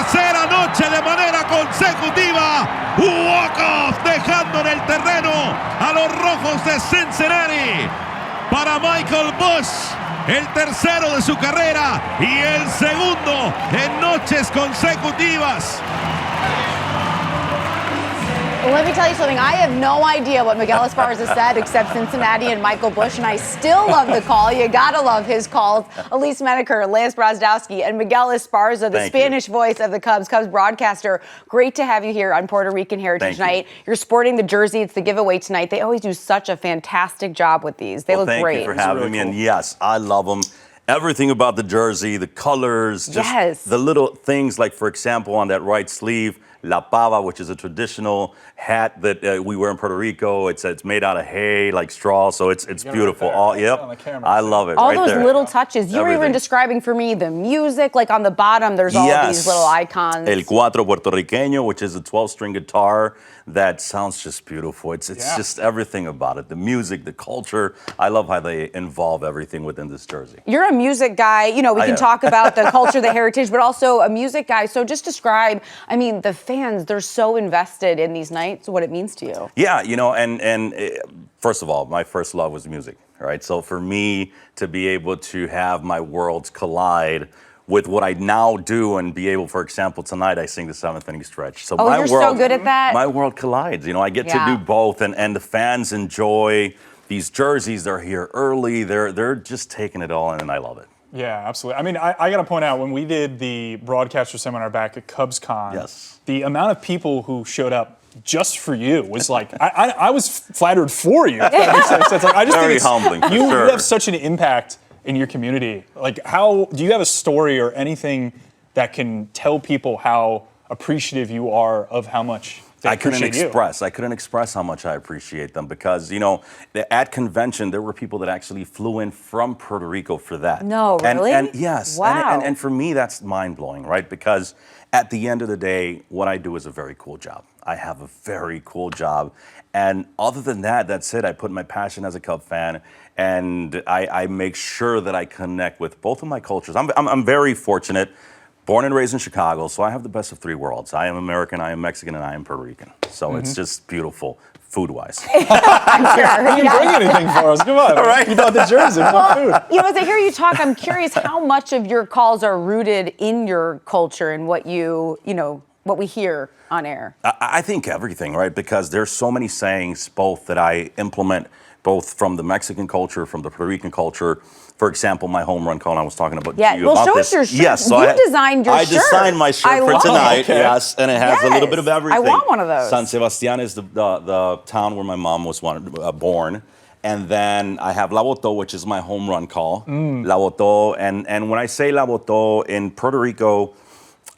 tercera noche de manera consecutiva. Walk-off dejando en el terreno a los Rojos de Cincinnati. Para Michael Busch, el tercero de su carrera y el segundo en noches consecutivas. Well, let me tell you something. I have no idea what Miguel Esparza said except Cincinnati and Michael Busch, and I still love the call. You gotta love his calls. Elise Menaker, Lance Brazdowski, and Miguel Esparza, the Spanish voice of the Cubs broadcaster. Great to have you here on Puerto Rican Heritage Night. You're sporting the jersey. It's the giveaway tonight. They always do such a fantastic job with these. They look great. Thank you for having me, and yes, I love them. Everything about the jersey, the colors, just the little things, like, for example, on that right sleeve, La Pava, which is a traditional hat that we wear in Puerto Rico. It's made out of hay, like straw, so it's beautiful. I love it. All those little touches. You were even describing for me the music, like on the bottom, there's all these little icons. El Cuatro Puertorriqueño, which is a 12-string guitar that sounds just beautiful. It's just everything about it. The music, the culture. I love how they involve everything within this jersey. You're a music guy. You know, we can talk about the culture, the heritage, but also a music guy. So just describe, I mean, the fans, they're so invested in these nights, what it means to you. Yeah, you know, and first of all, my first love was music, right? So for me to be able to have my worlds collide with what I now do and be able, for example, tonight I sing the 7th inning stretch. So you're so good at that. My world collides. You know, I get to do both, and the fans enjoy these jerseys. They're here early. They're just taking it all in, and I love it. Yeah, absolutely. I mean, I got to point out, when we did the broadcaster seminar back at CubsCon, the amount of people who showed up just for you was like, I was flattered for you. If that makes sense. It's like, I just Very think humbling. You have such an impact in your community. Like, how do you have a story or anything that can tell people how appreciative you are of how much I couldn't express how much I appreciate them, because, you know, at convention there were people that actually flew in from Puerto Rico for that. No, really? And yes. Wow. And for me that's mind-blowing, right? Because at the end of the day, what I do is a very cool job. I have a very cool job. And other than that, that's it. I put my passion as a Cub fan, and I make sure that I connect with both of my cultures. I'm very fortunate. Born and raised in Chicago, so I have the best of 3 worlds. I am American, I am Mexican, and I am Puerto Rican. So it's just beautiful, food-wise. You didn't bring anything for us. Come on. All right. You brought the jersey, not food. You know, as I hear you talk, I'm curious how much of your calls are rooted in your culture and what what we hear on air. I think everything, right? Because there's so many sayings, both that I implement, both from the Mexican culture, from the Puerto Rican culture. For example, my home run call, I was talking about to you about show this. us your shirt. Yes, so you designed your shirt. I designed my shirt for tonight, yes, and it has a little bit of everything. I want one of those. San Sebastián is the town where my mom was born. And then I have La Botó, which is my home run call. La Botó, and when I say La Botó in Puerto Rico,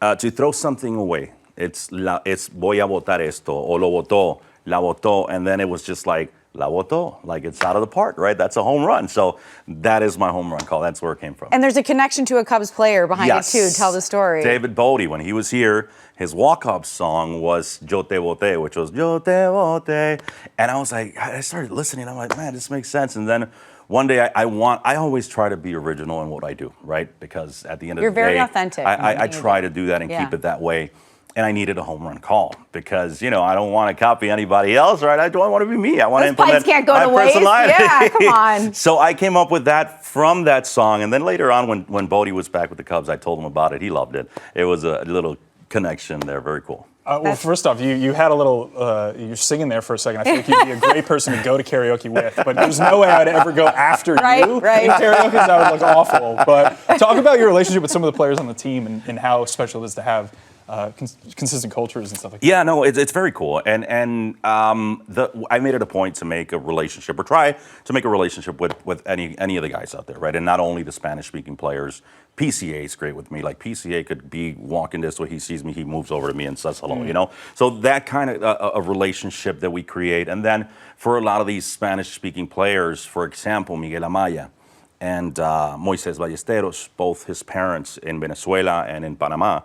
to throw something away, it's voy a botar esto, o lo botó, la botó, and then it was just like, La Botó, like it's out of the park, right? That's a home run. So that is my home run call. That's where it came from. And there's a connection to a Cubs player behind it too. Tell the story. David Bodie, when he was here, his walk-up song was Yo Te Boté, which was Yo Te Boté. And I was like, I started listening. I'm like, man, this makes sense. And then one day I always try to be original in what I do, right? Because at the end of the day, you're very authentic. I try to do that and keep it that way. And I needed a home run call because, you know, I don't want to copy anybody else, right? I don't want to be me. I want to implement my personality. Yeah, come on. So I came up with that from that song. And then later on, when Bodie was back with the Cubs, I told him about it. He loved it. It was a little connection there. Very cool. Well, first off, you had a little, you're singing there for a second. I feel like you'd be a great person to go to karaoke with, but there's no way I'd ever go after you in karaoke. That would look awful. But talk about your relationship with some of the players on the team and how special it is to have consistent cultures and stuff like that. Yeah, no, it's very cool. And I made it a point to make a relationship, or try to make a relationship with any of the guys out there, right? And not only the Spanish-speaking players. PCA is great with me. Like, PCA could be walking this way, he sees me, he moves over to me and says hello, you know? So that kind of a relationship that we create. And then for a lot of these Spanish-speaking players, for example, Miguel Amaya and Moises Ballesteros, both his parents in Venezuela and in Panama,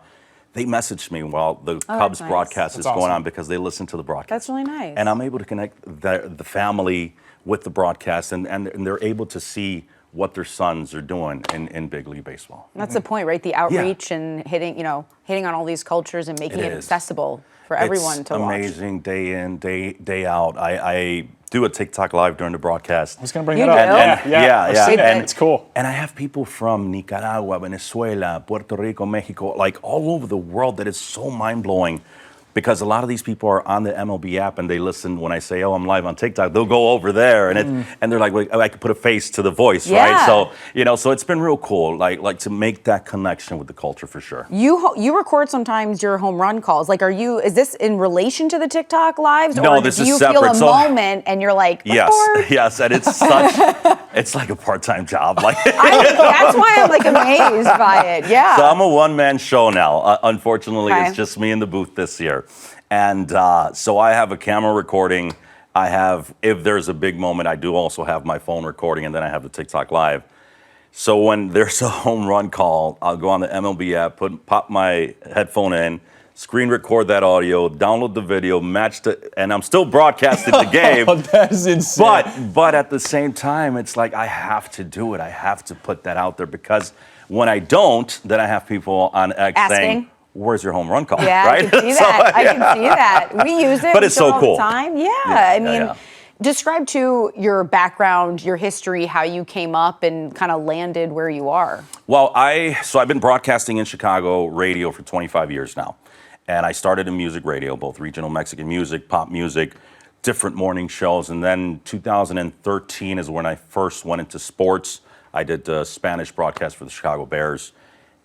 they messaged me while the Cubs broadcast is going on because they listen to the broadcast. That's really nice. And I'm able to connect the family with the broadcast, and they're able to see what their sons are doing in big league baseball. That's the point, right? The outreach and hitting on all these cultures and making it accessible for everyone to watch. It's amazing day in, day out. I do a TikTok live during the broadcast. I was going to bring that up. Yeah. And it's cool. And I have people from Nicaragua, Venezuela, Puerto Rico, Mexico, like all over the world that is so mind-blowing. Because a lot of these people are on the MLB app and they listen when I say, "Oh, I'm live on TikTok." They'll go over there and they're like, well, "I could put a face to the voice, right?" So so it's been real cool, like to make that connection with the culture for sure. You record sometimes your home run calls. Like, is this in relation to the TikTok lives? No, or this do is you separate. feel a moment and you're like, yes, and it's it's like a part-time job. Like that's why I'm like amazed by it. Yeah. So I'm a one-man show now. Unfortunately, it's just me in the booth this year. And so I have a camera recording. I have, if there's a big moment, I do also have my phone recording, and then I have the TikTok live. So when there's a home run call, I'll go on the MLB app, pop my headphone in, screen record that audio, download the video, match and I'm still broadcasting the game. That is insane. But at the same time, it's like I have to do it. I have to put that out there because when I don't, then I have people on X saying, "Where's your home run call?" Yeah, right? I can see that. I can see that. We use it. But it's so cool. All the time. I mean, describe to your background, your history, how you came up and kind of landed where you are. Well, I've been broadcasting in Chicago radio for 25 years now. And I started in music radio, both regional Mexican music, pop music, different morning shows. And then 2013 is when I first went into sports. I did the Spanish broadcast for the Chicago Bears.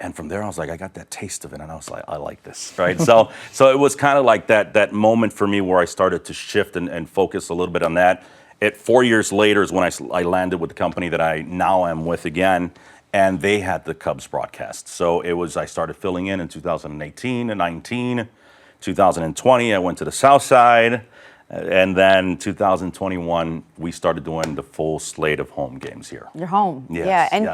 And from there, I was like, I got that taste of it. And I was like, I like this, right? so it was kind of like that moment for me where I started to shift and focus a little bit on that. 4 years later is when I landed with the company that I now am with again. And they had the Cubs broadcast. So I started filling in 2018 and 19. 2020, I went to the South Side. And then 2021, we started doing the full slate of home games here. You're home. Yes, And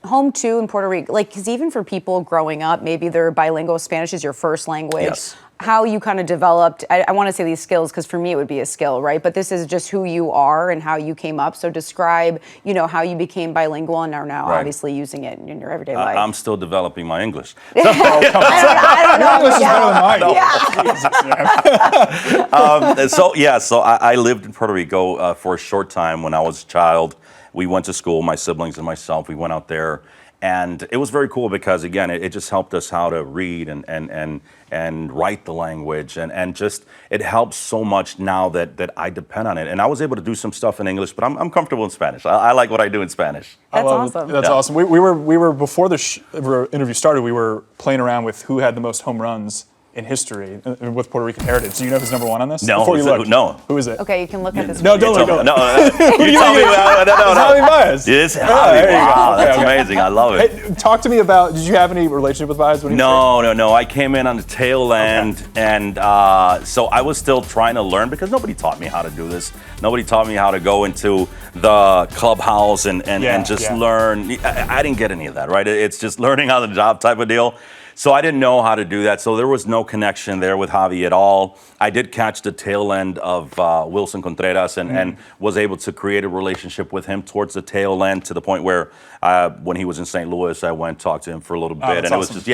home too in Puerto Rico. Like, because even for people growing up, maybe they're bilingual, Spanish is your first language. Yes. How you kind of developed, I want to say these skills because for me it would be a skill, right? But this is just who you are and how you came up. So describe, how you became bilingual and are now obviously using it in your everyday life. I'm still developing my English. I don't know. English is better than mine. So I lived in Puerto Rico for a short time when I was a child. We went to school, my siblings and myself. We went out there. And it was very cool because, again, it just helped us how to read and write the language. And just, it helps so much now that I depend on it. And I was able to do some stuff in English, but I'm comfortable in Spanish. I like what I do in Spanish. That's awesome. That's awesome. We were before the interview started, we were playing around with who had the most home runs in history with Puerto Rican heritage. Do you know who's number one on this? No. Before you look. No. Who is it? Okay, you can look at this. No, don't look. No. You tell me. No. Javi Baez. It's Javi. Wow, that's Okay. amazing. I love it. Hey, talk to me about, did you have any relationship with Baez when he was here? No. I came in on the tail end, and so I was still trying to learn because nobody taught me how to do this. Nobody taught me how to go into the clubhouse and just learn. I didn't get any of that, right? It's just learning on the job type of deal. So I didn't know how to do that. So there was no connection there with Javi at all. I did catch the tail end of Wilson Contreras and was able to create a relationship with him towards the tail end to the point where when he was in St. Louis, I went and talked to him for a little bit. And it was just,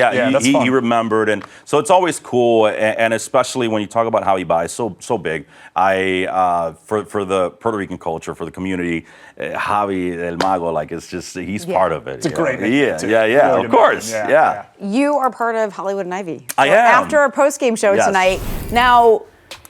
he remembered. And so it's always cool. And especially when you talk about Javi Baez, so big. For the Puerto Rican culture, for the community, Javi El Mago, like it's just, he's part of it. It's a great name. Yeah, of course. Yeah. You are part of Hollywood and Ivy. I am. After our post-game show tonight. Now,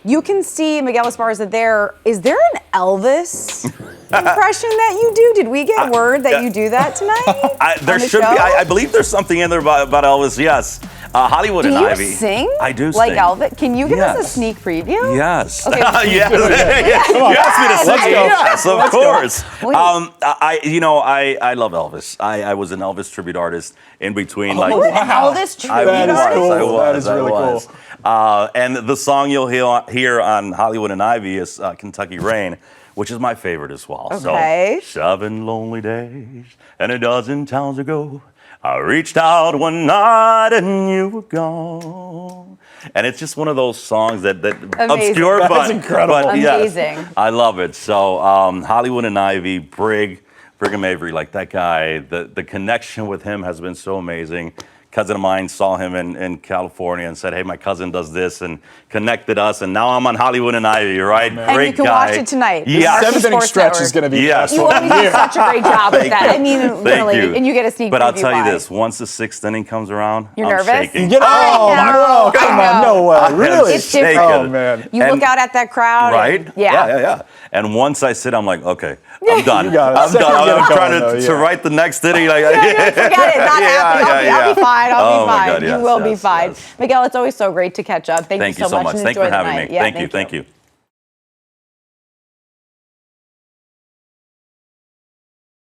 you can see Miguel Esparza there. Is there an Elvis impression that you do? Did we get word that you do that tonight? There should be. I believe there's something in there about Elvis, yes. Hollywood and Ivy. Do you sing? I do like sing. Elvis? Can you give us a sneak preview? Yes. Okay. Yes. Come on. You asked me to sing. Yes, of course. Wait. I love Elvis. I was an Elvis tribute artist in between. Wow. Elvis tribute That is really cool. And the song you'll hear on Hollywood and Ivy is Kentucky Rain, which is my favorite as well. Okay. So, 7 lonely days and a dozen towns ago, I reached out one night and you were gone. And it's just one of those songs that obscure, That's incredible. but Amazing. yes, I love it. So Hollywood and Ivy, Brig Brigham Avery, like that guy, the connection with him has been so amazing. Cousin of mine saw him in California and said, hey, my cousin does this, and connected us, and now I'm on Hollywood and Ivy, right? And Great you can guy. watch it tonight. Yeah. Marquee Seventh inning Sports stretch Network. is going to be Yes. You always do such a great job with that. Thank I mean, you. literally, Thank you. and you get a sneak preview. But I'll tell you live. this, once the 6th inning comes around, You're I'm nervous? shaking. Come I on, no way, really? It's different. Oh man, You look out at that crowd. Right? And, yeah. And once I sit, I'm like, okay, I'm done. You got it. I'm Second done. get I'm it trying going, to though, write the next inning. Like, Forget it. Not happening. I'll be fine. I'll be fine. God, yes, you will be yes, fine. yes. Miguel, it's always so great to catch up. Thank you so much. Thanks And for enjoy the having night. me. Yeah, Thank you.